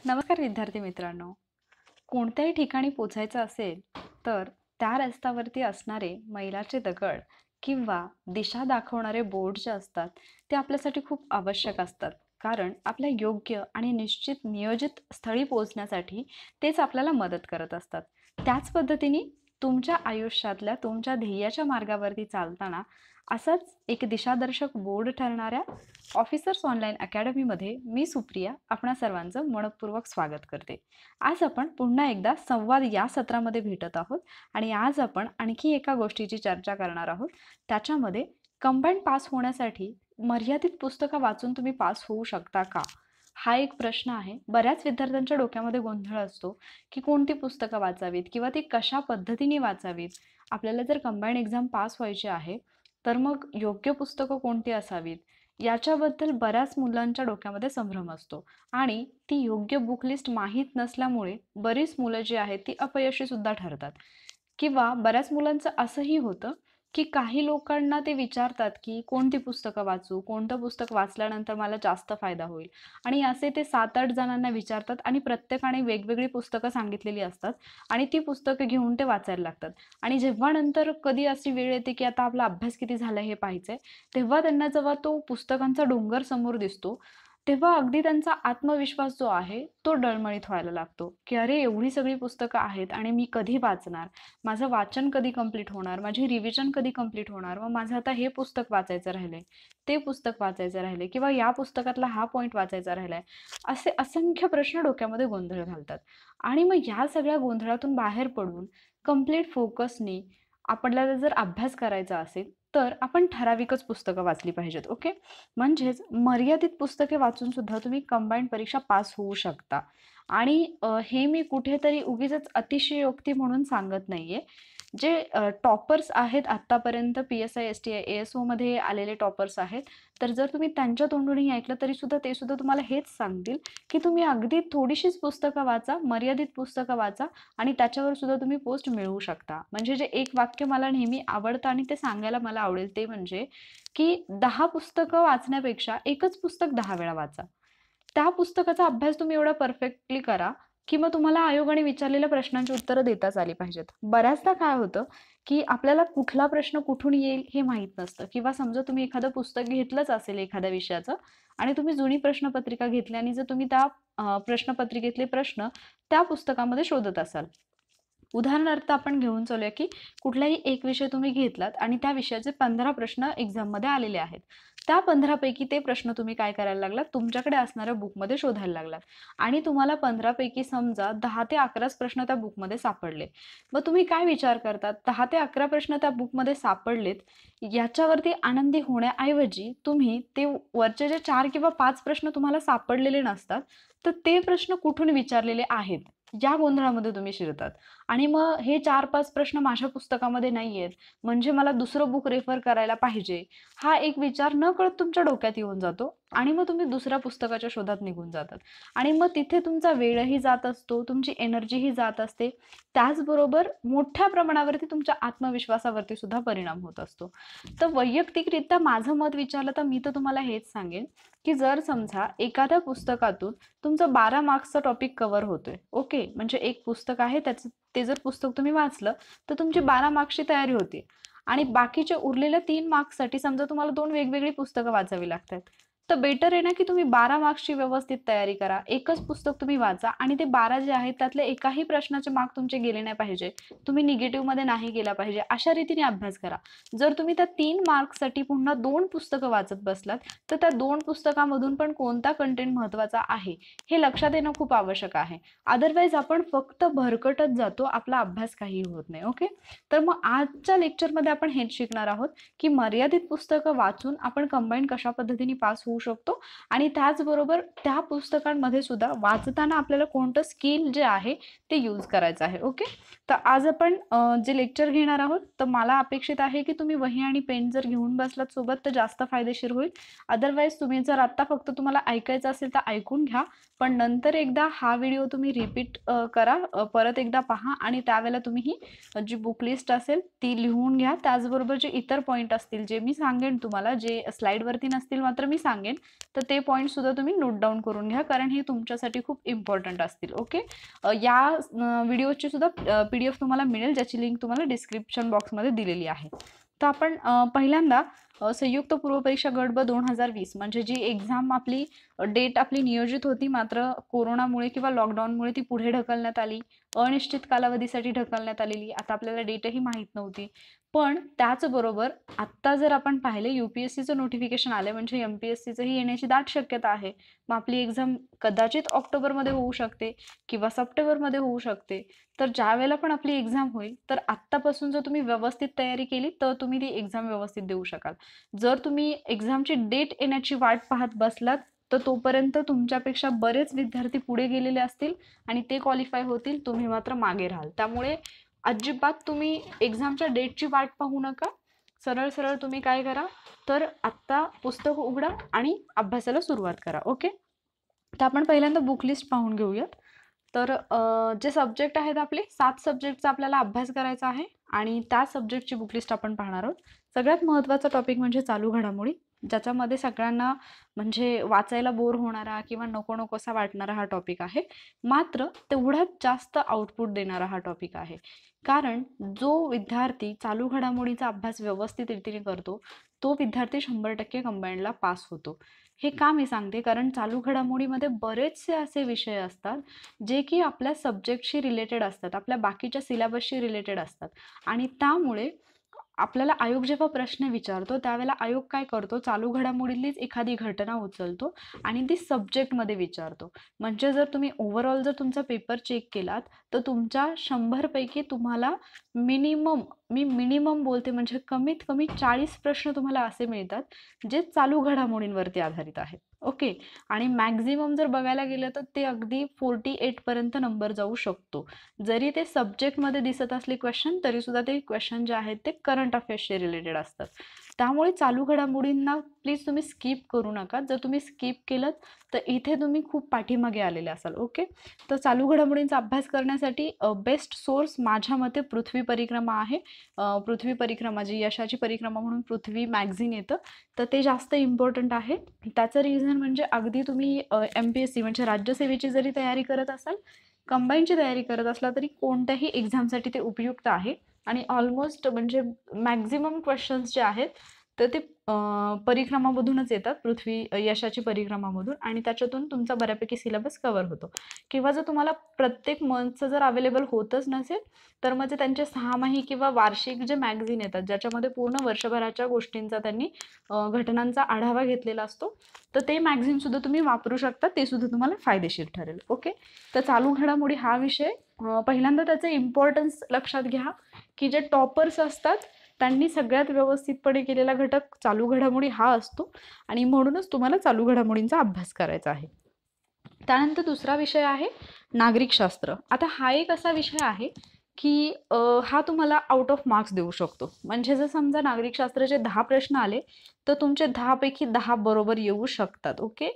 नमस्कार विद्यार्थी मित्रांनो. कोणत्याही ठिकाणी पोचायचं असेल तर त्या रस्त्यावरती असणारे मैलाचे दगड किंवा दिशा दाखवणारे बोर्ड जे असतात ते आपल्यासाठी खूप आवश्यक असतात. कारण आपल्या योग्य आणि निश्चित नियोजित स्थळी पोहोचण्यासाठी तेच आपल्याला मदत करत असतात. त्याच पद्धतीने तुमच्या आयुष्यातल्या तुमच्या ध्येयाच्या मार्गावरती चालताना असाच एक दिशादर्शक बोर्ड ठरणाऱ्या ऑफिसर्स ऑनलाईन अकॅडमीमध्ये मी सुप्रिया आपणा सर्वांचं मनपूर्वक स्वागत करते. आज आपण पुन्हा एकदा संवाद या सत्रामध्ये भेटत आहोत आणि आज आपण आणखी एका गोष्टीची चर्चा करणार आहोत. त्याच्यामध्ये कंबाईंड पास होण्यासाठी मर्यादित पुस्तकं वाचून तुम्ही पास होऊ शकता का, हा एक प्रश्न आहे. बऱ्याच विद्यार्थ्यांच्या डोक्यामध्ये गोंधळ असतो की कोणती पुस्तकं वाचावीत किंवा ती कशा पद्धतीने वाचावीत. आपल्याला जर कंबाईंड एक्झाम पास व्हायची आहे तर मग योग्य पुस्तकं कोणती असावीत याच्याबद्दल बऱ्याच मुलांच्या डोक्यामध्ये संभ्रम असतो आणि ती योग्य बुक लिस्ट माहीत नसल्यामुळे बरीच मुलं जी आहेत ती अपयशी सुद्धा ठरतात. किंवा बऱ्याच मुलांचं असंही होतं की काही लोकांना ते विचारतात की कोणती पुस्तकं वाचू, कोणतं पुस्तक वाचल्यानंतर मला जास्त फायदा होईल, आणि असे ते 7-8 जणांना विचारतात आणि प्रत्येकाने वेगवेगळी पुस्तकं सांगितलेली असतात आणि ती पुस्तकं घेऊन ते वाचायला लागतात. आणि जेव्हा नंतर कधी अशी वेळ येते की आता आपला अभ्यास किती झाला हे पाहायचंय, तेव्हा त्यांना जेव्हा तो पुस्तकांचा डोंगर समोर दिसतो तेव्हा अगदी त्यांचा आत्मविश्वास जो आहे तो डळमळीत व्हायला लागतो की अरे एवढी सगळी पुस्तकं आहेत आणि मी कधी वाचणार, माझं वाचन कधी कंप्लीट होणार, माझी रिव्हिजन कधी कंप्लीट होणार, मग माझं आता हे पुस्तक वाचायचं राहिलंय, ते पुस्तक वाचायचं राहिलंय किंवा या पुस्तकातला हा पॉईंट वाचायचा राहिलाय, असे असंख्य प्रश्न डोक्यामध्ये गोंधळ घालतात. आणि मग या सगळ्या गोंधळातून बाहेर पडून कंप्लीट फोकसनी आपल्याला जर अभ्यास करायचा असेल तर आपण ठराविकच पुस्तकं वाचली पाहिजेत. ओके, म्हणजेच मर्यादित पुस्तके वाचून सुद्धा तुम्ही कंबाईंड परीक्षा पास होऊ शकता. आणि हे मी कुठेतरी उगीचच अतिशयोक्ती म्हणून सांगत नाहीये. जे टॉपर्स आहेत आत्तापर्यंत PSI STI ASO मध्ये आलेले टॉपर्स आहेत, तर जर तुम्ही त्यांच्या तोंडूनही ऐकलं तरी सुद्धा ते सुद्धा तुम्हाला हेच सांगतील की तुम्ही अगदी थोडीशीच पुस्तकं वाचा, मर्यादित पुस्तकं वाचा आणि त्याच्यावर सुद्धा तुम्ही पोस्ट मिळवू शकता. म्हणजे जे एक वाक्य मला नेहमी आवडतं आणि ते सांगायला मला आवडेल ते म्हणजे की 10 पुस्तकं वाचण्यापेक्षा एकच पुस्तक 10 वेळा वाचा. त्या पुस्तकाचा अभ्यास तुम्ही एवढा परफेक्टली करा की मग तुम्हाला आयोगाने विचारलेल्या प्रश्नांची उत्तरं देताच आली पाहिजेत. बऱ्याचदा काय होतं की आपल्याला कुठला प्रश्न कुठून येईल हे माहीत नसतं, किंवा समजा तुम्ही एखादं पुस्तक घेतलंच असेल एखाद्या विषयाचं आणि तुम्ही जुनी प्रश्नपत्रिका घेतली आणि जर तुम्ही त्या प्रश्नपत्रिकेतले प्रश्न त्या पुस्तकामध्ये शोधत असाल. उदाहरणार्थ आपण घेऊन चालूया की कुठलाही एक विषय तुम्ही घेतलात आणि त्या विषयाचे 15 प्रश्न एक्झाममध्ये आलेले आहेत. त्या 15 पैकी ते प्रश्न तुम्ही काय करायला लागलात, तुमच्याकडे असणाऱ्या बुकमध्ये शोधायला लागलात आणि तुम्हाला 15 पैकी समजा 10 ते 11च प्रश्न त्या बुकमध्ये सापडले. मग तुम्ही काय विचार करतात, 10 ते 11 प्रश्न त्या बुकमध्ये सापडलेत याच्यावरती आनंदी होण्याऐवजी तुम्ही ते वरचे जे 4 किंवा 5 प्रश्न तुम्हाला सापडलेले नसतात तर ते प्रश्न कुठून विचारलेले आहेत या गोंधळामध्ये तुम्ही शिरतात. आणि मग हे 4-5 प्रश्न माझ्या पुस्तकामध्ये नाही आहेत म्हणजे मला दुसरं बुक रेफर करायला पाहिजे, हा एक विचार नकळत तुमच्या डोक्यात येऊन जातो आणि मग तुम्ही दुसऱ्या पुस्तकाच्या शोधात निघून जातात आणि मग तिथे तुमचा वेळही जात असतो, तुमची एनर्जीही जात असते. त्याचबरोबर मोठ्या प्रमाणावरती तुमच्या आत्मविश्वासावरती सुद्धा परिणाम होत असतो. तर वैयक्तिकरित्या माझं मत विचारलं तर मी तर तुम्हाला हेच सांगेन की जर समजा एखाद्या पुस्तकातून तुमचं 12 मार्क्सचा टॉपिक कव्हर होतोय, ओके, म्हणजे एक पुस्तक आहे त्याचं ते जर पुस्तक तुम्ही वाचलं तर तुमची 12 मार्क्सची तयारी होते आणि बाकीचे उरलेल्या 3 मार्क्ससाठी समजा तुम्हाला 2 वेगवेगळी पुस्तकं वाचावी लागतात, तर बेटर आहे ना की तुम्ही 12 मार्क्सची व्यवस्थित तयारी करा. एकच पुस्तक तुम्ही वाचा आणि ते 12 जे आहेत त्यातले एकाही प्रश्नाचे मार्क तुमचे गेले नाही पाहिजे, तुम्ही निगेटिव्हमध्ये नाही गेला पाहिजे, अशा रीतीने अभ्यास करा. जर तुम्ही त्या 3 मार्क्ससाठी पुन्हा 2 पुस्तकं वाचत बसलात तर त्या 2 पुस्तकामधून पण कोणता कंटेंट महत्त्वाचा आहे हे लक्षात येणं खूप आवश्यक आहे. अदरवाईज आपण फक्त भरकटत जातो, आपला अभ्यास काही होत नाही. ओके, तर मग आजच्या लेक्चरमध्ये आपण हेच शिकणार आहोत की मर्यादित पुस्तकं वाचून आपण कंबाईंड कशा पद्धतीने पास होऊ शकतो आणि त्याचबरोबर त्या पुस्तकांमध्ये सुद्धा वाचताना आपल्याला कोणतं स्किल जे आहे ते यूज करायचं आहे. ओके, तर आज आपण जे लेक्चर घेणार आहोत तर मला अपेक्षित आहे की तुम्ही वही आणि पेन जर घेऊन बसलात सोबत तर जास्त फायदेशीर होईल. अदरवाईज तुम्ही जर आत्ता फक्त तुम्हाला ऐकायचं असेल तर ऐकून घ्या, पण नंतर एकदा हा व्हिडिओ तुम्ही रिपीट करा, परत एकदा पहा आणि त्यावेळेला तुम्ही ही जी बुक लिस्ट असेल ती लिहून घ्या. त्याचबरोबर जे इतर पॉईंट असतील जे मी सांगेन तुम्हाला, जे स्लाईडवरती नसतील मात्र मी सांगेन सांगेन, तर ते पॉईंटसुद्धा तुम्ही नोट डाऊन करून घ्या, कारण हे तुमच्यासाठी खूप इम्पॉर्टंट असतील. ओके. या व्हिडिओची सुद्धा PDF तुम्हाला मिळेल, ज्याची लिंक तुम्हाला डिस्क्रिप्शन बॉक्समध्ये दिलेली आहे. तर आपण पहिल्यांदा संयुक्त पूर्व परीक्षा गट ब 2020 म्हणजे जी एक्झाम आपली डेट आपली नियोजित होती, मात्र कोरोनामुळे किंवा लॉकडाऊनमुळे ती पुढे ढकलण्यात आली, अनिश्चित कालावधीसाठी ढकलण्यात आलेली. आता आपल्याला डेटही माहीत नव्हती. पण त्याचबरोबर आत्ता जर आपण पाहिले UPSCचं नोटिफिकेशन आलं म्हणजे MPSCचंही येण्याची दाट शक्यता आहे. मग आपली एक्झाम कदाचित ऑक्टोबरमध्ये होऊ शकते किंवा सप्टेंबरमध्ये होऊ शकते. तर ज्यावेळेला पण आपली एक्झाम होईल, तर आत्तापासून जर तुम्ही व्यवस्थित तयारी केली तर तुम्ही ती एक्झाम व्यवस्थित देऊ शकाल. जर तुम्ही एक्झामची डेट येण्याची वाट पाहत बसलात, तर तोपर्यंत तुमच्यापेक्षा बरेच विद्यार्थी पुढे गेलेले असतील आणि ते क्वालिफाय होतील, तुम्ही मात्र मागे राहाल. त्यामुळे अजिबात तुम्ही एक्झामच्या डेटची वाट पाहू नका. सरळ सरळ तुम्ही काय करा, तर आत्ता पुस्तक उघडा आणि अभ्यासाला सुरुवात करा. ओके. तर आपण पहिल्यांदा बुक लिस्ट पाहून घेऊयात. तर जे सब्जेक्ट आहेत आपले 7 सब्जेक्टचा आपल्याला अभ्यास करायचा आहे आणि त्या सब्जेक्टची बुक लिस्ट आपण पाहणार आहोत. सगळ्यात महत्त्वाचा टॉपिक म्हणजे चालू घडामोडी, ज्याच्यामध्ये सगळ्यांना म्हणजे वाचायला बोर होणारा किंवा नको नकोसा वाटणारा हा टॉपिक आहे. मात्र तेवढाच जास्त आउटपुट देणारा हा टॉपिक आहे. कारण जो विद्यार्थी चालू घडामोडीचा अभ्यास व्यवस्थित रीतीने करतो, तो विद्यार्थी 100% कंबाईंडला पास होतो. हे का मी सांगते, कारण चालू घडामोडीमध्ये बरेचसे असे विषय असतात जे की आपल्या सब्जेक्टशी रिलेटेड असतात, आपल्या बाकीच्या सिलेबसशी रिलेटेड असतात आणि त्यामुळे आपल्याला आयोग जेव्हा प्रश्न विचारतो त्यावेळेला आयोग काय करतो, चालू घडामोडीतलीच एखादी घटना उचलतो आणि ती सब्जेक्टमध्ये विचारतो. म्हणजे जर तुम्ही ओव्हरऑल जर तुमचा पेपर चेक केलात, तर तुमच्या 100 पैकी तुम्हाला मिनिमम बोलते म्हणजे कमीत कमी 40 प्रश्न तुम्हाला असे मिळतात जे चालू घडामोडींवरती आधारित आहेत. ओके. आणि मॅक्झिमम जर बघायला गेलं तर ते अगदी 48 पर्यंत नंबर जाऊ शकतो. जरी ते सब्जेक्टमध्ये दिसत असले क्वेश्चन, तरी सुद्धा ते क्वेश्चन जे आहेत ते करंट अफेअर्सशी रिलेटेड असतात. त्यामुळे चालू घडामोडींना प्लीज तुम्ही स्किप करू नका. जर तुम्ही स्किप केलं तर इथे तुम्ही खूप पाठीमागे आलेले असाल. ओके. तर चालू घडामोडींचा अभ्यास करण्यासाठी बेस्ट सोर्स माझ्या मते पृथ्वी परिक्रमा आहे. पृथ्वी परिक्रमा जी यशाची परिक्रमा म्हणून पृथ्वी मॅगझिन येतं, तर ते जास्त इम्पॉर्टंट आहे. त्याचं रिझन म्हणजे अगदी तुम्ही MPSC म्हणजे राज्यसेवेची जरी तयारी करत असाल, कंबाईनची तयारी करत असला तरी कोणत्याही एक्झामसाठी ते उपयुक्त आहे आणि ऑलमोस्ट म्हणजे मॅक्झिमम क्वेश्चन्स जे आहेत तर ते परिक्रमामधूनच येतात, पृथ्वी यशाची परिक्रमामधून, आणि त्याच्यातून तुमचा बऱ्यापैकी सिलेबस कव्हर होतो. किंवा जर तुम्हाला प्रत्येक मंथचं जर अवेलेबल होतच नसेल, तर मग ते त्यांचे 6माही किंवा वार्षिक जे मॅगझिन येतात, ज्याच्यामध्ये पूर्ण वर्षभराच्या गोष्टींचा त्यांनी घटनांचा आढावा घेतलेला असतो, तर ते मॅगझिनसुद्धा तुम्ही वापरू शकता. ते सुद्धा तुम्हाला फायदेशीर ठरेल. ओके. तर चालू घडामोडी हा विषय पहिल्यांदा त्याचे इम्पॉर्टन्स लक्षात घ्या, की जे टॉपर्स असतात त्यांनी सगळ्यात व्यवस्थितपणे केलेला घटक चालू घडामोडी हा असतो आणि म्हणूनच तुम्हाला चालू घडामोडींचा अभ्यास करायचा आहे. त्यानंतर दुसरा विषय आहे नागरिकशास्त्र. आता हा एक असा विषय आहे की हा तुम्हाला आउट ऑफ मार्क्स देऊ शकतो. म्हणजे जर समजा नागरिकशास्त्राचे 10 प्रश्न आले, तर तुमचे 10 पैकी 10 बरोबर येऊ शकतात. ओके.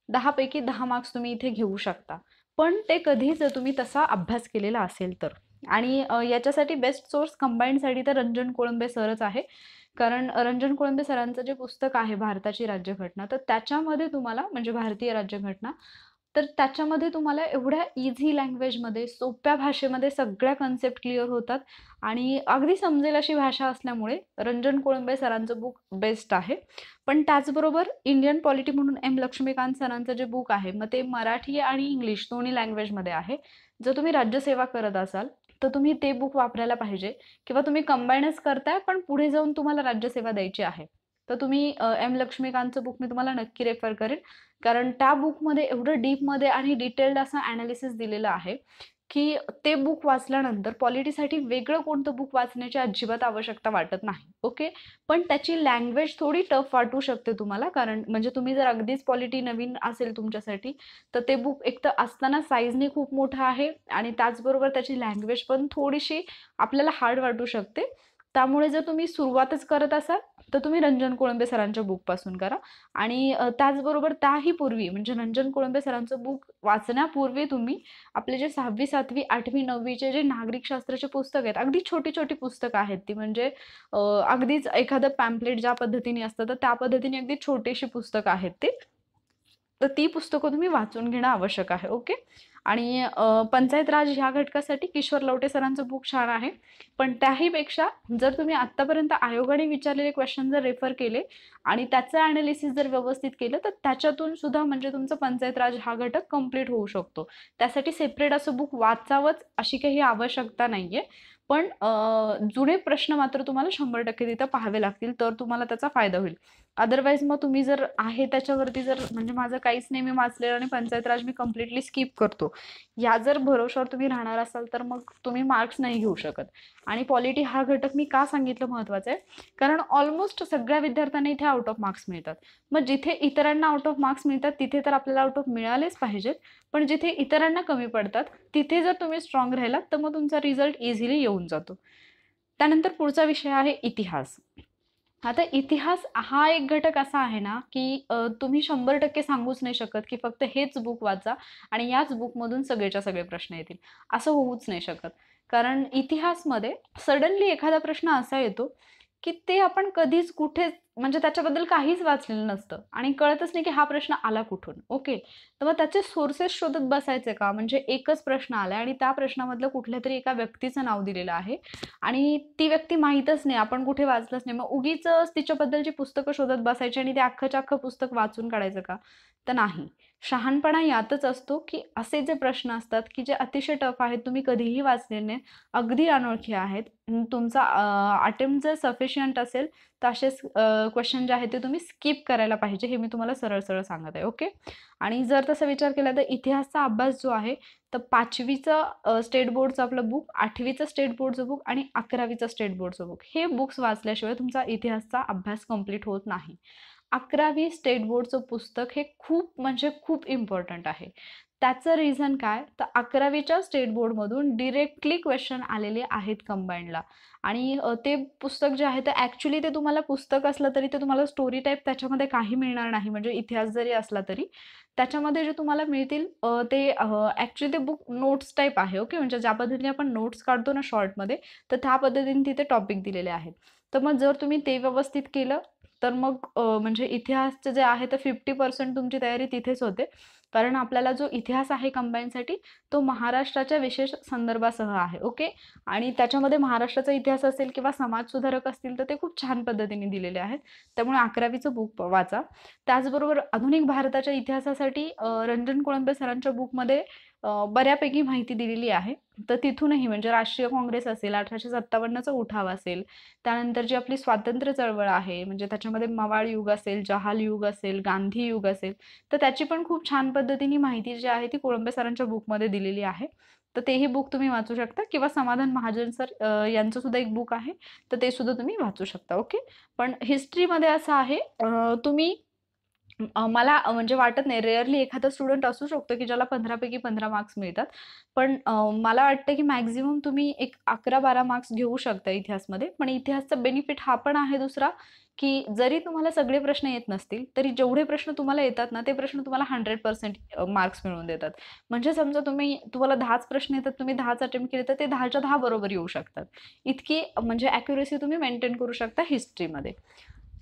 10 पैकी 10 मार्क्स तुम्ही इथे घेऊ शकता. पण ते कधी जर तुम्ही तसा अभ्यास केलेला असेल तर. आणि याच्यासाठी बेस्ट सोर्स कंबाईनसाठी तर रंजन कोळंबे सरच आहे. कारण रंजन कोळंबे सरांचं जे पुस्तक आहे भारताची राज्यघटना, तर त्याच्यामध्ये तुम्हाला म्हणजे भारतीय राज्यघटना, तर त्याच्यामध्ये तुम्हाला एवढ्या इझी लँग्वेजमध्ये, सोप्या भाषेमध्ये सगळ्या कन्सेप्ट क्लिअर होतात आणि अगदी समजेल अशी भाषा असल्यामुळे रंजन कोळंबे सरांचं बुक बेस्ट आहे. पण त्याचबरोबर इंडियन पॉलिटी म्हणून लक्ष्मीकांत सरांचं जे बुक आहे, मग ते मराठी आणि इंग्लिश दोन्ही लँग्वेजमध्ये आहे. जर तुम्ही राज्यसेवा करत असाल तर तुम्ही ते बुक वापरायला पाहिजे, किंवा तुम्ही कंबाईनच करताय पण पुढे जाऊन तुम्हाला राज्यसेवा द्यायची आहे, तर तुम्ही लक्ष्मीकांतचं बुक मी तुम्हाला नक्की रेफर करेन. कारण त्या बुकमध्ये एवढं डीपमध्ये आणि डिटेल्ड असं ॲनालिसिस दिलेलं आहे की ते बुक वाचल्यानंतर पॉलिटीसाठी वेगळं कोणतं बुक वाचण्याची अजिबात आवश्यकता वाटत नाही. ओके. पण त्याची लँग्वेज थोडी टफ वाटू शकते तुम्हाला, कारण म्हणजे तुम्ही जर अगदीच पॉलिटी नवीन असेल तुमच्यासाठी, तर ते बुक एक तर असताना साईजने खूप मोठं आहे आणि त्याचबरोबर त्याची लँग्वेज पण थोडीशी आपल्याला हार्ड वाटू शकते. त्यामुळे जर तुम्ही सुरुवातच करत असाल तर तुम्ही रंजन कोळंबे सरांच्या बुकपासून करा. आणि त्याचबरोबर त्याही पूर्वी म्हणजे रंजन कोळंबे सरांचं बुक वाचण्यापूर्वी तुम्ही आपले जे 6वी, 7वी, 8वी, 9वीचे जे नागरिकशास्त्राचे पुस्तक आहेत, अगदी छोटी-छोटी पुस्तकं आहेत ती, म्हणजे अगदीच एखादं पॅम्पलेट ज्या पद्धतीने असतं, तर त्या पद्धतीने अगदी छोटीशी पुस्तकं आहेत ती. तर ती पुस्तकं तुम्ही वाचून घेणं आवश्यक आहे. ओके. आणि पंचायत राज ह्या घटकासाठी किशोर लवटे सरांचं बुक छान आहे. पण त्याहीपेक्षा जर तुम्ही आत्तापर्यंत आयोगाने विचारलेले क्वेश्चन जर रेफर केले आणि त्याचं ॲनालिसिस जर व्यवस्थित केलं, तर त्याच्यातून सुद्धा म्हणजे तुमचं पंचायत राज हा घटक कंप्लीट होऊ शकतो. त्यासाठी सेपरेट असं बुक वाचावंच अशी काही आवश्यकता नाहीये. पण जुने प्रश्न मात्र तुम्हाला 100% तिथं पाहावे लागतील, तर तुम्हाला त्याचा फायदा होईल. अदरवाईज मग तुम्ही जर आहे त्याच्यावरती जर म्हणजे माझं काहीच नाही मी वाचलेलं आणि पंचायत राज मी कम्प्लिटली स्किप करतो, या जर भरोशावर तुम्ही राहणार असाल, तर मग तुम्ही मार्क्स नाही घेऊ शकत. आणि पॉलिटी हा घटक मी का सांगितलं महत्त्वाचं आहे, कारण ऑलमोस्ट सगळ्या विद्यार्थ्यांना इथे आउट ऑफ मार्क्स मिळतात. मग जिथे इतरांना आउट ऑफ मार्क्स मिळतात तिथे तर आपल्याला आउट ऑफ मिळालेच पाहिजेत, पण जिथे इतरांना कमी पडतात तिथे जर तुम्ही स्ट्रॉंग राहिलात, तर मग तुमचा रिझल्ट इझिली येऊन जातो. त्यानंतर पुढचा विषय आहे इतिहास. आता इतिहास हा एक घटक असा आहे ना, की तुम्ही 100% सांगूच नाही शकत, की फक्त हेच बुक वाचा आणि याच बुकमधून सगळेच्या सगळे प्रश्न येतील. असं होऊच नाही शकत. कारण इतिहासमध्ये सडनली एखादा प्रश्न असा येतो, की ते आपण कधीच कुठेच म्हणजे त्याच्याबद्दल काहीच वाचलेलं नसतं आणि कळतच नाही, की हा प्रश्न आला कुठून. ओके. तर मग त्याचे सोर्सेस शोधत बसायचे का? म्हणजे एकच प्रश्न आलाय आणि त्या प्रश्नामधलं कुठल्यातरी एका व्यक्तीचं नाव दिलेलं आहे आणि ती व्यक्ती माहीतच नाही, आपण कुठे वाचलंच नाही. मग उगीचच तिच्याबद्दलची पुस्तकं शोधत बसायची आणि ते अख्खच्या अख्खं पुस्तक वाचून काढायचं का? तर नाही. शहाणपणा यातच असतो, की असे जे प्रश्न असतात, की जे अतिशय टफ आहेत, तुम्ही कधीही वाचलेले नाहीत, अगदी अनोळखी आहेत. तुमचा अटेम्प्ट जर सफिशियंट असेल, तर असेच क्वेश्चन जे आहेत ते तुम्ही स्किप करायला पाहिजे. हे मी तुम्हाला सरळ-सरळ सांगत आहे. ओके. आणि जर तसा विचार केला तर इतिहासचा अभ्यास जो आहे, तर 5वीचं स्टेट बोर्डचं आपलं बुक, 8वीचं स्टेट बोर्डचं बुक आणि 11वीचं स्टेट बोर्डचं बुक, हे बुक्स वाचल्याशिवाय तुमचा इतिहासचा अभ्यास कंप्लीट होत नाही. 11वी स्टेट बोर्डचं पुस्तक हे खूप म्हणजे खूप इम्पॉर्टंट आहे. त्याचं रिझन काय? तर 11वीच्या स्टेट बोर्डमधून डिरेक्टली क्वेश्चन आलेले आहेत कंबाईंडला आणि ते पुस्तक जे आहे, तर ॲक्चुअली ते तुम्हाला पुस्तक असलं तरी ते तुम्हाला स्टोरी टाइप त्याच्यामध्ये काही मिळणार नाही. म्हणजे इतिहास जरी असला तरी त्याच्यामध्ये जे तुम्हाला मिळतील ते ॲक्चुअली ते बुक नोट्स टाइप आहे. ओके. म्हणजे ज्या पद्धतीने आपण नोट्स काढतो ना शॉर्टमध्ये, तर त्या पद्धतीने तिथे टॉपिक दिलेले आहेत. तर मग जर तुम्ही ते व्यवस्थित केलं, तर मग म्हणजे इतिहासचं जे आहे तर 50% तुमची तयारी तिथेच होते. कारण आपल्याला जो इतिहास आहे कंबाईनसाठी, तो महाराष्ट्राच्या विशेष संदर्भासह आहे. ओके. आणि त्याच्यामध्ये महाराष्ट्राचा इतिहास असेल किंवा समाजसुधारक असतील, तर ते खूप छान पद्धतीने दिलेले आहेत. त्यामुळे 11वीचं बुक वाचा. त्याचबरोबर आधुनिक भारताच्या इतिहासासाठी रंजन कोळंबे सरांच्या बुकमध्ये बऱ्यापैकी माहिती दिलेली आहे. तर तिथूनही म्हणजे राष्ट्रीय काँग्रेस असेल, 1857चा उठाव असेल, त्यानंतर जी आपली स्वातंत्र्य चळवळ आहे, म्हणजे त्याच्यामध्ये मवाळ युग असेल, जहाल युग असेल, गांधी युग असेल, तर त्याची पण खूप छान पद्धतीने माहिती जी आहे ती कोळंबे सरांच्या बुकमध्ये दिलेली आहे. तर तेही बुक तुम्ही वाचू शकता किंवा समाधान महाजन सर यांचं सुद्धा एक बुक आहे, तर ते सुद्धा तुम्ही वाचू शकता. ओके. पण हिस्ट्रीमध्ये असं आहे तुम्ही मला म्हणजे वाटत नाही, रेअरली एखादा स्टुडंट असू शकतो, की ज्याला 15 पैकी 15 मार्क्स मिळतात. पण मला वाटतं, की मॅक्सिमम तुम्ही एक 11-12 मार्क्स घेऊ शकता इतिहासमध्ये. पण इतिहासचा बेनिफिट हा पण आहे दुसरा, की जरी तुम्हाला सगळे प्रश्न येत नसतील, तरी जेवढे प्रश्न तुम्हाला येतात ना, ते प्रश्न तुम्हाला 100% मार्क्स मिळवून देतात. म्हणजे समजा तुम्हाला 10च प्रश्न येतात, तुम्ही 10च अटेम्प्ट केले, तर ते 10च्या 10 बरोबर येऊ शकतात. इतकी म्हणजे ॲक्युरसी तुम्ही मेंटेन करू शकता हिस्ट्रीमध्ये.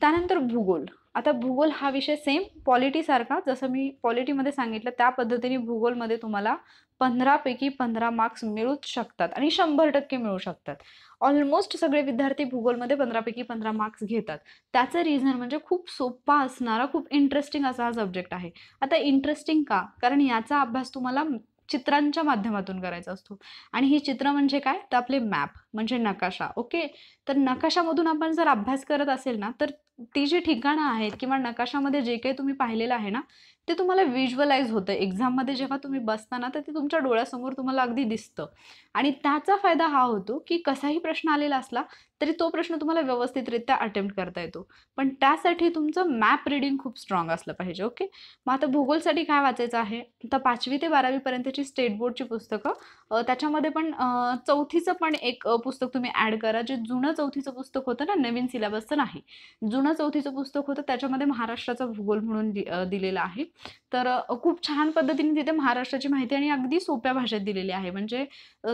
त्यानंतर भूगोल. आता भूगोल हा विषय सेम पॉलिटीसारखा, जसं मी पॉलिटीमध्ये सांगितलं त्या पद्धतीने भूगोलमध्ये तुम्हाला 15 पैकी 15 मार्क्स मिळूच शकतात आणि 100% मिळू शकतात. ऑलमोस्ट सगळे विद्यार्थी भूगोलमध्ये 15 पैकी 15 मार्क्स घेतात. त्याचं रिझन म्हणजे खूप सोपा असणारा, खूप इंटरेस्टिंग असा हा सब्जेक्ट आहे. आता इंटरेस्टिंग का? कारण याचा अभ्यास तुम्हाला चित्रांच्या माध्यमातून करायचा असतो आणि ही चित्र म्हणजे काय? तर आपले मॅप म्हणजे नकाशा. ओके. तर नकाशामधून आपण जर अभ्यास करत असेल ना, तर ती जी ठिकाणं आहेत किंवा नकाशामध्ये जे काही तुम्ही पाहिलेलं आहे ना, ते तुम्हाला व्हिज्युअलाइज होतं. एक्झाममध्ये जेव्हा तुम्ही बसता ना, तर ते तुमच्या डोळ्यासमोर तुम्हाला अगदी दिसतं आणि त्याचा फायदा हा होतो, की कसाही प्रश्न आलेला असला, तरी तो प्रश्न तुम्हाला व्यवस्थितरित्या अटेम्प्ट करता येतो. पण त्यासाठी तुमचं मॅप रीडिंग खूप स्ट्रॉंग असलं पाहिजे. ओके. मग आता भूगोलसाठी काय वाचायचं आहे, तर 5वी ते 12वी पर्यंतची स्टेट बोर्डची पुस्तकं, त्याच्यामध्ये पण 4थीचं पण एक पुस्तक तुम्ही ॲड करा. जे जुनं 4थीचं पुस्तक होतं ना, नवीन सिलेबसचं नाही, जुनं 4थीचं पुस्तक होतं त्याच्यामध्ये महाराष्ट्राचा भूगोल म्हणून दिलेला आहे. तर खूप छान पद्धतीने तिथे महाराष्ट्राची माहिती आणि अगदी सोप्या भाषेत दिलेली आहे. म्हणजे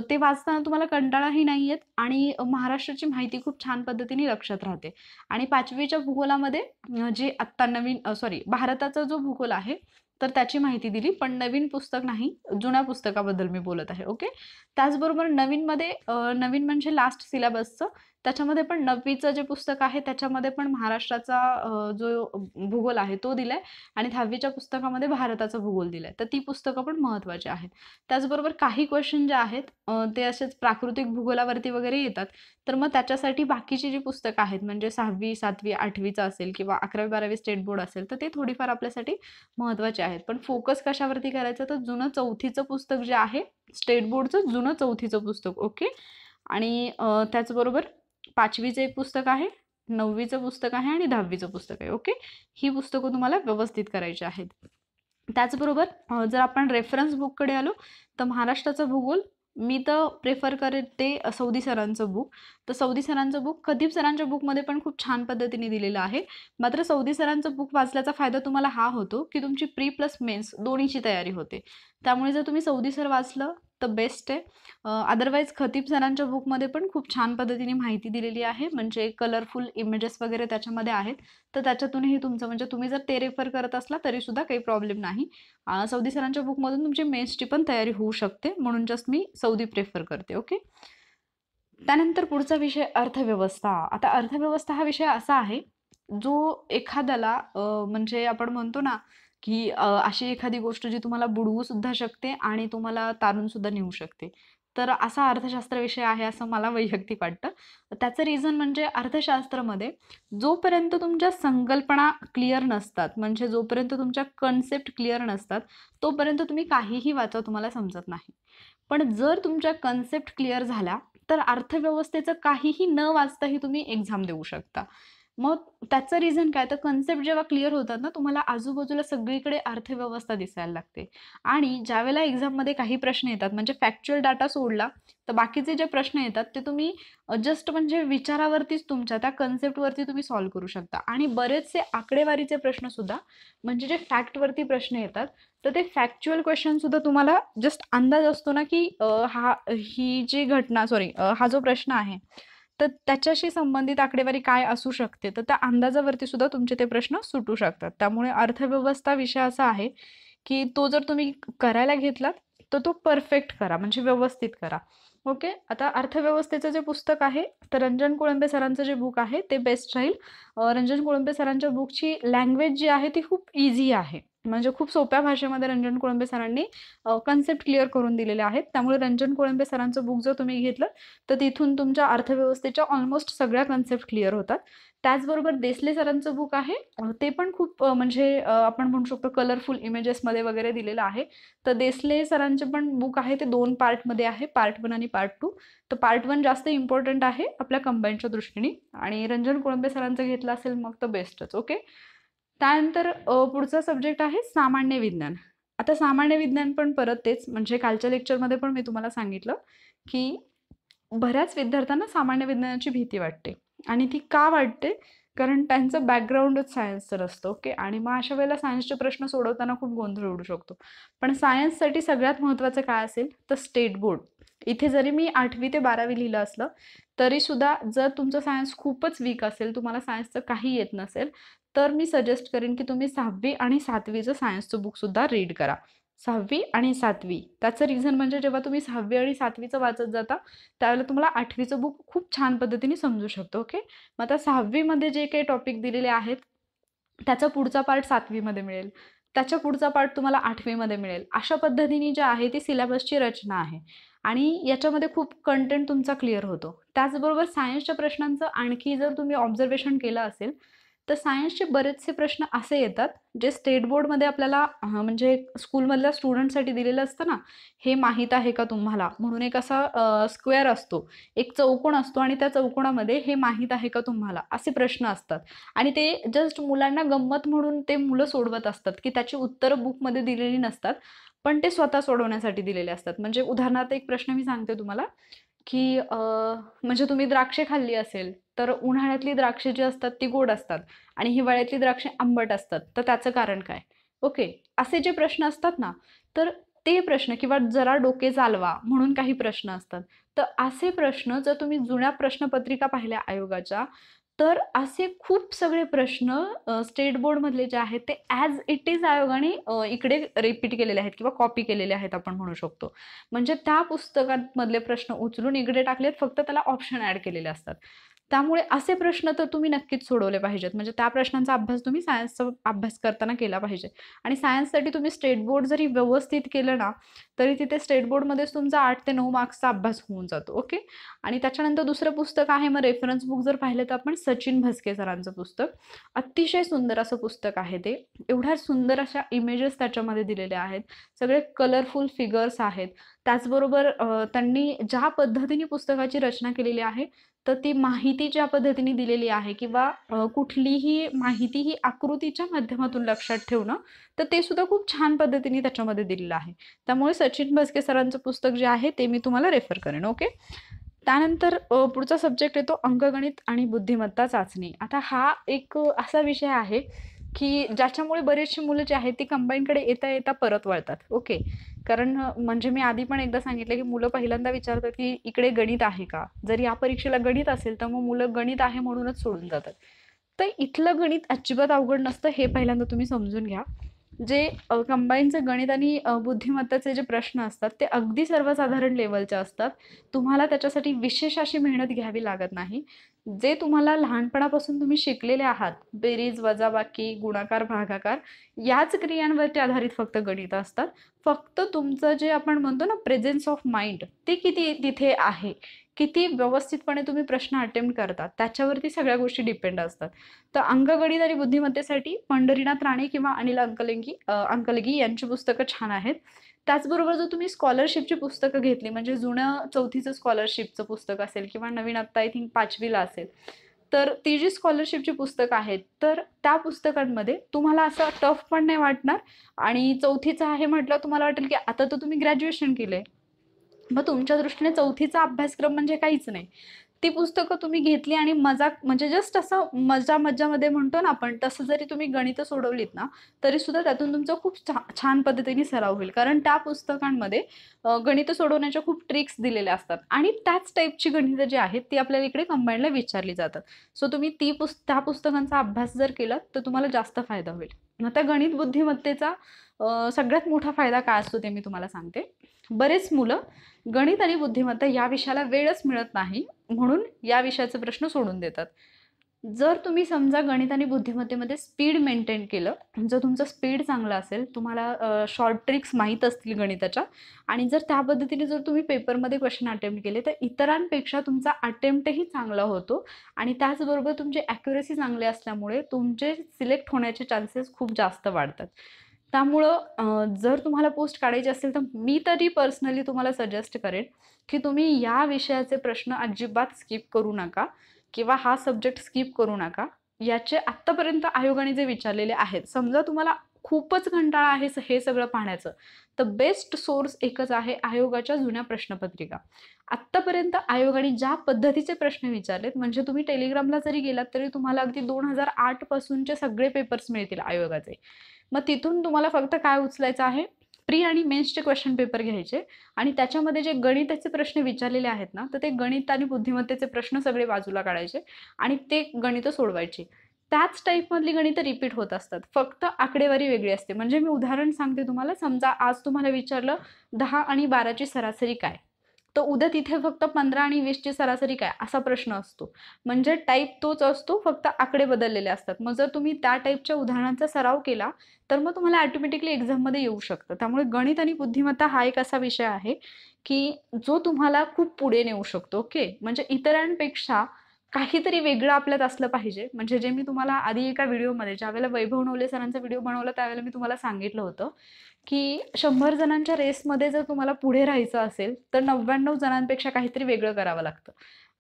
ते वाचताना तुम्हाला कंटाळाही नाही येत आणि महाराष्ट्राची माहिती खूप छान पद्धतीने लक्षात राहते. आणि 5वीच्या भूगोलामध्ये जे आत्ता नवीन भारताचा जो भूगोल आहे तर त्याची माहिती दिली, पण नवीन पुस्तक नाही, जुन्या पुस्तकाबद्दल मी बोलत आहे. ओके. त्याचबरोबर नवीनमध्ये नवीन म्हणजे लास्ट सिलेबसचं, त्याच्यामध्ये पण 9वीचं जे पुस्तक आहे त्याच्यामध्ये पण महाराष्ट्राचा जो भूगोल आहे तो दिलाय आणि 10वीच्या पुस्तकामध्ये भारताचा भूगोल दिलाय. तर ती पुस्तकं पण महत्त्वाची आहेत. त्याचबरोबर काही क्वेश्चन जे आहेत ते असेच प्राकृतिक भूगोलावरती वगैरे येतात. तर मग त्याच्यासाठी बाकीची जी पुस्तकं आहेत म्हणजे 6वी, 7वी, 8वीचं असेल किंवा 11वी, 12वी स्टेट बोर्ड असेल, तर ते थोडीफार आपल्यासाठी महत्त्वाचे आहेत. पण फोकस कशावरती करायचं, तर जुनं 4थीचं पुस्तक जे आहे, स्टेट बोर्डचं जुनं 4थीचं पुस्तक. ओके. आणि त्याचबरोबर 5वीचं एक पुस्तक आहे, 9वीचं पुस्तक आहे आणि 10वीचं पुस्तक आहे. ओके. ही पुस्तकं तुम्हाला व्यवस्थित करायची आहेत. त्याचबरोबर जर आपण रेफरन्स बुककडे आलो, तर महाराष्ट्राचा भूगोल मी तर प्रेफर करते सौदी सरांचं बुक. तर सौदी सरांचं बुक खदीप सरांच्या बुकमध्ये पण खूप छान पद्धतीने दिलेलं आहे. मात्र सौदी सरांचं बुक वाचल्याचा फायदा तुम्हाला हा होतो की तुमची प्री प्लस मेन्स दोन्हीची तयारी होते. त्यामुळे जर तुम्ही सौदी सर वाचलं तर बेस्ट आहे. अदरवाईज खतीब सरांच्या बुकमध्ये पण खूप छान पद्धतीने माहिती दिलेली आहे. म्हणजे कलरफुल इमेजेस वगैरे त्याच्यामध्ये आहेत. तर त्याच्यातूनही तुमचं म्हणजे तुम्ही जर ते रेफर करत असला तरीसुद्धा काही प्रॉब्लेम नाही. सौदी सरांच्या बुकमधून तुमची मेन्सची पण तयारी होऊ शकते, म्हणून जस्ट मी सौदी प्रेफर करते. ओके. त्यानंतर पुढचा विषय अर्थव्यवस्था. आता अर्थव्यवस्था हा विषय असा आहे जो एखाद्याला म्हणजे आपण म्हणतो ना की अशी एखादी गोष्ट जी तुम्हाला बुडवू सुद्धा शकते आणि तुम्हाला तारून सुद्धा नेऊ शकते. तर असा अर्थशास्त्र विषय आहे असं मला वैयक्तिक वाटतं. त्याचं रिझन म्हणजे अर्थशास्त्रामध्ये जोपर्यंत तुमच्या संकल्पना क्लिअर नसतात, म्हणजे जोपर्यंत तुमच्या कन्सेप्ट क्लिअर नसतात, तोपर्यंत तुम्ही काहीही वाचा तुम्हाला समजत नाही. पण जर तुमच्या कन्सेप्ट क्लिअर झाल्या तर अर्थव्यवस्थेचं काहीही न वाचताही तुम्ही एक्झाम देऊ शकता. मग त्याचं रिझन काय, तर कन्सेप्ट जेव्हा क्लिअर होतात ना, तुम्हाला आजूबाजूला सगळीकडे अर्थव्यवस्था दिसायला लागते. आणि ज्यावेळेला एक्झाममध्ये काही प्रश्न येतात म्हणजे फॅक्च्युअल डाटा सोडला तर बाकीचे जे प्रश्न येतात ते तुम्ही जस्ट म्हणजे विचारावरतीच तुमच्या त्या कन्सेप्टवरती तुम्ही सॉल्व्ह करू शकता. आणि बरेचसे आकडेवारीचे प्रश्नसुद्धा म्हणजे जे फॅक्टवरती प्रश्न येतात तर ते फॅक्च्युअल क्वेश्चनसुद्धा तुम्हाला जस्ट अंदाज असतो ना की ही जी घटना हा जो प्रश्न आहे तर त्याच्याशी संबंधित आकडेवारी काय असू शकते, तर त्या अंदाजावरती सुद्धा तुमचे ते प्रश्न सुटू शकतात. त्यामुळे अर्थव्यवस्था विषय असा आहे की तो जर तुम्ही करायला घेतलात तर तो परफेक्ट करा, म्हणजे व्यवस्थित करा. ओके. आता अर्थव्यवस्थेचं जे पुस्तक आहे तर रंजन कोळंबे सरांचं जे बुक आहे ते बेस्ट राहील. रंजन कोळंबे सरांच्या बुकची लँग्वेज जी आहे ती खूप इझी आहे, म्हणजे खूप सोप्या भाषेमध्ये रंजन कोळंबे सरांनी कन्सेप्ट क्लिअर करून दिलेले आहेत. त्यामुळे रंजन कोळंबे सरांचं बुक जर तुम्ही घेतलं तर तिथून तुमच्या अर्थव्यवस्थेच्या ऑलमोस्ट सगळ्या कन्सेप्ट क्लिअर होतात. त्याचबरोबर देसले सरांचं बुक आहे ते पण खूप म्हणजे आपण म्हणू शकतो कलरफुल इमेजेसमध्ये वगैरे दिलेलं आहे. तर देसले सरांचे पण बुक आहे ते 2 पार्टमध्ये आहे, पार्ट 1 आणि पार्ट 2. तर पार्ट 1 जास्त इम्पॉर्टंट आहे आपल्या कंबाईनच्या दृष्टीने आणि रंजन कोळंबे सरांचं घेतलं असेल मग तर बेस्टच. ओके. त्यानंतर पुढचा सब्जेक्ट आहे सामान्य विज्ञान. आता सामान्य विज्ञान पण परत तेच, म्हणजे कालच्या लेक्चरमध्ये पण मी तुम्हाला सांगितलं की बऱ्याच विद्यार्थ्यांना सामान्य विज्ञानाची भीती वाटते. आणि ती का वाटते, कारण त्यांचं बॅकग्राऊंडच सायन्सचं असतं. ओके. आणि मग अशा वेळेला सायन्सचे प्रश्न सोडवताना खूप गोंधळ उडू शकतो. पण सायन्ससाठी सगळ्यात महत्त्वाचं काय असेल तर स्टेट बोर्ड. इथे जरी मी 8वी ते 12वी लिहिलं असलं तरीसुद्धा जर तुमचं सायन्स खूपच वीक असेल, तुम्हाला सायन्सचं काही येत नसेल, तर मी सजेस्ट करेन की तुम्ही 6वी आणि 7वीचं सायन्सचं बुकसुद्धा रीड करा. 6वी आणि 7वी. त्याचं रिझन म्हणजे जेव्हा तुम्ही 6वी आणि 7वीचं वाचत जाता त्यावेळेला तुम्हाला 8वीचं बुक खूप छान पद्धतीने समजू शकतं. ओके. मग आता 6वीमध्ये जे काही टॉपिक दिलेले आहेत त्याचा पुढचा पार्ट 7वीमध्ये मिळेल, त्याच्या पुढचा पार्ट तुम्हाला 8वीमध्ये मिळेल. अशा पद्धतीने जे आहे ती सिलेबसची रचना आहे आणि याच्यामध्ये खूप कंटेंट तुमचा क्लिअर होतो. त्याचबरोबर सायन्सच्या प्रश्नांचं आणखी जर तुम्ही ऑब्झर्वेशन केलं असेल तर सायन्सचे बरेचसे प्रश्न असे येतात जे स्टेट बोर्डमध्ये आपल्याला म्हणजे स्कूलमधल्या स्टुडंटसाठी दिलेलं असतं ना, हे माहीत आहे का तुम्हाला म्हणून एक असा स्क्वेअर असतो, एक चौकोन असतो आणि त्या चौकोनामध्ये हे माहीत आहे का तुम्हाला असे प्रश्न असतात. आणि ते जस्ट मुलांना गंमत म्हणून ते मुलं सोडवत असतात की त्याची उत्तरं बुकमध्ये दिलेली नसतात, पण ते स्वतः सोडवण्यासाठी दिलेले असतात. म्हणजे उदाहरणार्थ एक प्रश्न मी सांगते तुम्हाला की म्हणजे तुम्ही द्राक्षे खाल्ली असेल तर उन्हाळ्यातली द्राक्षे जी असतात ती गोड असतात आणि हिवाळ्यातली द्राक्षे आंबट असतात, तर त्याचं कारण काय? ओके, असे जे प्रश्न असतात ना, तर ते प्रश्न किंवा जरा डोके चालवा म्हणून काही प्रश्न असतात. तर असे प्रश्न जर तुम्ही जुन्या प्रश्नपत्रिका पाहिल्या आयोगाच्या, तर असे खूप सगळे प्रश्न स्टेट बोर्डमधले जे आहेत ते ॲज इट इज आयोगाने इकडे रिपीट केलेले आहेत किंवा कॉपी केलेले आहेत आपण म्हणू शकतो. म्हणजे त्या पुस्तकांमधले प्रश्न उचलून इकडे टाकलेत, फक्त त्याला ऑप्शन ॲड केलेले असतात. त्यामुळे असे प्रश्न तर तुम्ही नक्कीच सोडवले पाहिजेत. म्हणजे त्या प्रश्नांचा अभ्यास तुम्ही सायन्सचा अभ्यास करताना केला पाहिजे. आणि सायन्ससाठी तुम्ही स्टेट बोर्ड जरी व्यवस्थित केलं ना, तरी तिथे स्टेट बोर्डमध्येच तुमचा 8 ते 9 मार्क्सचा अभ्यास होऊन जातो. ओके. आणि त्याच्यानंतर दुसरं पुस्तक आहे, मग रेफरन्स बुक जर पाहिलं तर आपण सचिन भस्के सरांचं पुस्तक. अतिशय सुंदर असं पुस्तक आहे ते. एवढ्या सुंदर अशा इमेजेस त्याच्यामध्ये दिलेल्या आहेत. सगळे कलरफुल फिगर्स आहेत. त्याचबरोबर त्यांनी ज्या पद्धतीने पुस्तकाची रचना केलेली आहे, तर ती माहिती ज्या पद्धतीने दिलेली आहे किंवा कुठलीही माहिती ही आकृतीच्या माध्यमातून लक्षात ठेवणं, तर ते सुद्धा खूप छान पद्धतीने त्याच्यामध्ये दिलेलं आहे. त्यामुळे सचिन भस्के सरांचं पुस्तक जे आहे ते मी तुम्हाला रेफर करेन. ओके. त्यानंतर पुढचा सब्जेक्ट येतो अंकगणित आणि बुद्धिमत्ता चाचणी. आता हा एक असा विषय आहे की ज्याच्यामुळे बरेचशी मुलं जी आहेत ती कंबाईनकडे येता येता परत वळतात. ओके. कारण म्हणजे मी आधी पण एकदा सांगितलं की मुलं पहिल्यांदा विचारतात की इकडे गणित आहे का? जर या परीक्षेला गणित असेल तर मग मुलं गणित आहे म्हणूनच सोडून जातात. तर इथलं गणित अजिबात अवघड नसतं, हे पहिल्यांदा तुम्ही समजून घ्या. जे कंबाईनचं गणित आणि बुद्धिमत्तेचे जे प्रश्न असतात ते अगदी सर्वसाधारण लेवलचे असतात. तुम्हाला त्याच्यासाठी विशेष अशी मेहनत घ्यावी लागत नाही. जे तुम्हाला लहानपणापासून तुम्ही शिकलेले आहात, बेरीज, वजाबाकी, गुणाकार, भागाकार, याच क्रियांवरती आधारित फक्त गणित असतात. फक्त तुमचं जे आपण म्हणतो ना प्रेझेन्स ऑफ माइंड, ते किती तिथे आहे, किती व्यवस्थितपणे तुम्ही प्रश्न अटेम्प्ट करतात, त्याच्यावरती सगळ्या गोष्टी डिपेंड असतात. तर अंकगणित आणि बुद्धिमत्तेसाठी पंढरीनाथ राणे किंवा अनिल अंकलगी यांची पुस्तकं छान आहेत. त्याचबरोबर जर तुम्ही स्कॉलरशिपची पुस्तकं घेतली, म्हणजे जुनं 4थीचं स्कॉलरशिपचं पुस्तक असेल किंवा नवीन आत्ता आय थिंक 5वीला असेल, तर ती जी स्कॉलरशिपची पुस्तकं आहेत, तर त्या पुस्तकांमध्ये तुम्हाला असं टफ पण नाही वाटणार. आणि 4थीचं आहे म्हटलं तुम्हाला वाटेल की आता तर तुम्ही ग्रॅज्युएशन केलंय, मग तुमच्या दृष्टीने 4थीचा अभ्यासक्रम म्हणजे काहीच नाही. ती पुस्तकं तुम्ही घेतली आणि मजाक म्हणजे जस्ट असं मज्जामध्ये म्हणतो ना आपण, तसं जरी तुम्ही गणितं सोडवलीत ना, तरी सुद्धा त्यातून तुमचा खूप छान पद्धतीने सराव होईल. कारण त्या पुस्तकांमध्ये गणितं सोडवण्याच्या खूप ट्रिक्स दिलेल्या असतात आणि त्याच टाईपची गणितं जी आहेत ती आपल्याला इकडे कंबाईनला विचारली जातात. सो तुम्ही त्या पुस्तकांचा अभ्यास जर केला तर तुम्हाला जास्त फायदा होईल. आता गणित बुद्धिमत्तेचा सगळ्यात मोठा फायदा काय असतो ते मी तुम्हाला सांगते. बरेच मुलं गणित आणि बुद्धिमत्ता या विषयाला वेळच मिळत नाही म्हणून या विषयाचे प्रश्न सोडून देतात. जर तुम्ही समजा गणित आणि बुद्धिमत्तेमध्ये स्पीड मेंटेन केलं, जर तुमचं स्पीड चांगलं असेल, तुम्हाला शॉर्ट ट्रिक्स माहीत असतील गणिताच्या, आणि जर त्या पद्धतीने जर तुम्ही पेपरमध्ये क्वेश्चन अटेम्प्ट केले तर इतरांपेक्षा तुमचा अटेम्प्टही चांगला होतो आणि त्याचबरोबर तुमची ॲक्युरेसी चांगली असल्यामुळे तुमचे सिलेक्ट होण्याचे चान्सेस खूप जास्त वाढतात. त्यामुळं जर तुम्हाला पोस्ट काढायची असेल तर मी तरी पर्सनली तुम्हाला सजेस्ट करेन की तुम्ही या विषयाचे प्रश्न अजिबात स्किप करू नका किंवा हा सब्जेक्ट स्किप करू नका. याचे आत्तापर्यंत आयोगाने जे विचारलेले आहेत, समजा तुम्हाला खूपच कंटाळा आहे हे सगळं पाहण्याचं, तर बेस्ट सोर्स एकच आहे, आयोगाच्या जुन्या प्रश्नपत्रिका. आत्तापर्यंत आयोगाने ज्या पद्धतीचे प्रश्न विचारलेत, म्हणजे तुम्ही टेलिग्रामला जरी गेलात तरी तुम्हाला अगदी 2008 पासूनचे सगळे पेपर्स मिळतील आयोगाचे. मग तिथून तुम्हाला फक्त काय उचलायचं आहे, प्री आणि मेन्सचे क्वेश्चन पेपर घ्यायचे आणि त्याच्यामध्ये जे गणिताचे प्रश्न विचारलेले आहेत ना, तर ते गणित आणि बुद्धिमत्तेचे प्रश्न सगळे बाजूला काढायचे आणि ते गणितं सोडवायची. त्याच टाईपमधली गणितं रिपीट होत असतात, फक्त आकडेवारी वेगळी असते. म्हणजे मी उदाहरण सांगते तुम्हाला. समजा आज तुम्हाला विचारलं 10 आणि 12ची सरासरी काय, तर उद्या तिथे फक्त 15 आणि 20ची सरासरी काय असा प्रश्न असतो. म्हणजे टाईप तोच असतो, फक्त आकडे बदललेले असतात. मग जर तुम्ही त्या टाईपच्या उदाहरणांचा सराव केला तर मग तुम्हाला ऑटोमॅटिकली एक्झाममध्ये येऊ शकतं. त्यामुळे गणित आणि बुद्धिमत्ता हा एक असा विषय आहे की जो तुम्हाला खूप पुढे नेऊ शकतो. ओके. म्हणजे इतरांपेक्षा काहीतरी वेगळं आपल्यात असलं पाहिजे. म्हणजे जे मी तुम्हाला आधी एका व्हिडिओमध्ये ज्यावेळेला वैभव नवले सरांचा व्हिडिओ बनवला त्यावेळेला मी तुम्हाला सांगितलं होतं, की 100 जणांच्या रेसमध्ये जर तुम्हाला पुढे राहायचं असेल, तर 99 जणांपेक्षा काहीतरी वेगळं करावं लागतं.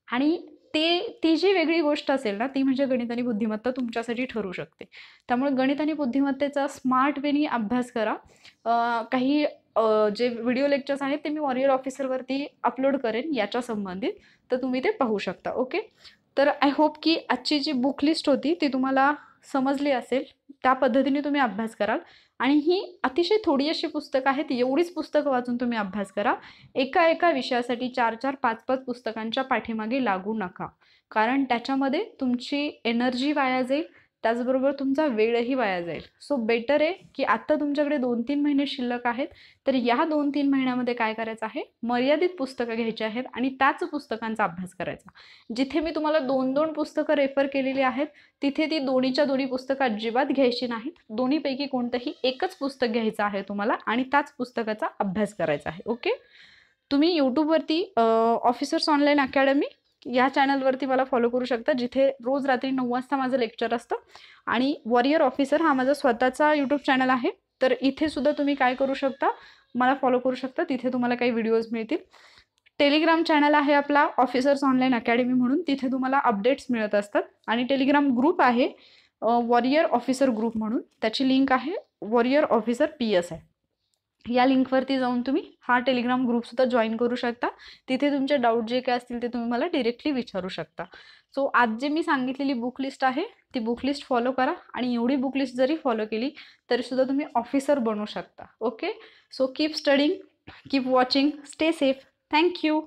आणि ती जी वेगळी गोष्ट असेल ना, ती म्हणजे गणित आणि बुद्धिमत्ता तुमच्यासाठी ठरू शकते. त्यामुळे गणित आणि बुद्धिमत्तेचा स्मार्ट वेनी अभ्यास करा. काही जे व्हिडिओ लेक्चर्स आहेत ते मी वॉरियर ऑफिसरवरती अपलोड करेन याच्या संबंधित, तर तुम्ही ते पाहू शकता. ओके. तर आय होप की आजची जी बुक लिस्ट होती ती तुम्हाला समजली असेल. त्या पद्धतीने तुम्ही अभ्यास कराल आणि ही अतिशय थोडी अशी पुस्तकं आहेत. एवढीच पुस्तकं वाचून तुम्ही अभ्यास करा. एका विषयासाठी 4-4, 5-5 पुस्तकांच्या पाठीमागे लागू नका. कारण त्याच्यामध्ये तुमची एनर्जी वाया जाईल, त्याचबरोबर तुमचा वेळही वाया जाईल. सो बेटर आहे की आत्ता तुमच्याकडे 2-3 महिने शिल्लक आहेत, तर या 2-3 महिन्यामध्ये काय करायचं आहे, मर्यादित पुस्तकं घ्यायची आहेत आणि त्याच पुस्तकांचा अभ्यास करायचा. जिथे मी तुम्हाला 2-2 पुस्तकं रेफर केलेली आहेत, तिथे ती दोन्हीच्या दोन्ही पुस्तकं अजिबात घ्यायची नाहीत. दोन्हीपैकी कोणतंही एकच पुस्तक घ्यायचं आहे तुम्हाला आणि त्याच पुस्तकाचा अभ्यास करायचा आहे. ओके. तुम्ही यूट्यूबवरती ऑफिसर्स ऑनलाईन अकॅडमी या चॅनलवरती मला फॉलो करू शकता, जिथे रोज रात्री 9 वाजता माझं लेक्चर असतं. आणि वॉरियर ऑफिसर हा माझा स्वतःचा यूट्यूब चॅनल आहे, तर इथे सुद्धा तुम्ही काय करू शकता, मला फॉलो करू शकता. तिथे तुम्हाला काही व्हिडिओज मिळतील. टेलिग्राम चॅनल आहे आपला ऑफिसर्स ऑनलाईन अकॅडमी म्हणून, तिथे तुम्हाला अपडेट्स मिळत असतात. आणि टेलिग्राम ग्रुप आहे वॉरियर ऑफिसर ग्रुप म्हणून, त्याची लिंक आहे वॉरियर ऑफिसर PS आहे. या लिंकवरती जाऊन तुम्ही हा टेलिग्राम ग्रुपसुद्धा जॉईन करू शकता. तिथे तुमचे डाऊट जे काय असतील ते तुम्ही मला डिरेक्टली विचारू शकता. सो आज जे मी सांगितलेली बुक लिस्ट आहे ती बुक लिस्ट फॉलो करा आणि एवढी बुक लिस्ट जरी फॉलो केली तरीसुद्धा तुम्ही ऑफिसर बनू शकता. Okay. So keep studying, keep watching, stay safe. Thank you.